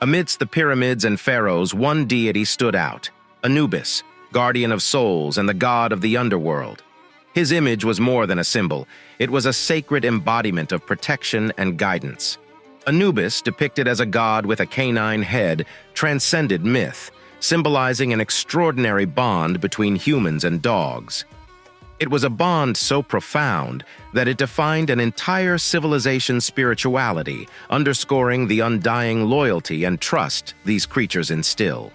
Amidst the pyramids and pharaohs, one deity stood out: Anubis, guardian of souls and the god of the underworld. His image was more than a symbol. It was a sacred embodiment of protection and guidance. Anubis, depicted as a god with a canine head, transcended myth, symbolizing an extraordinary bond between humans and dogs. It was a bond so profound that it defined an entire civilization's spirituality, underscoring the undying loyalty and trust these creatures instill.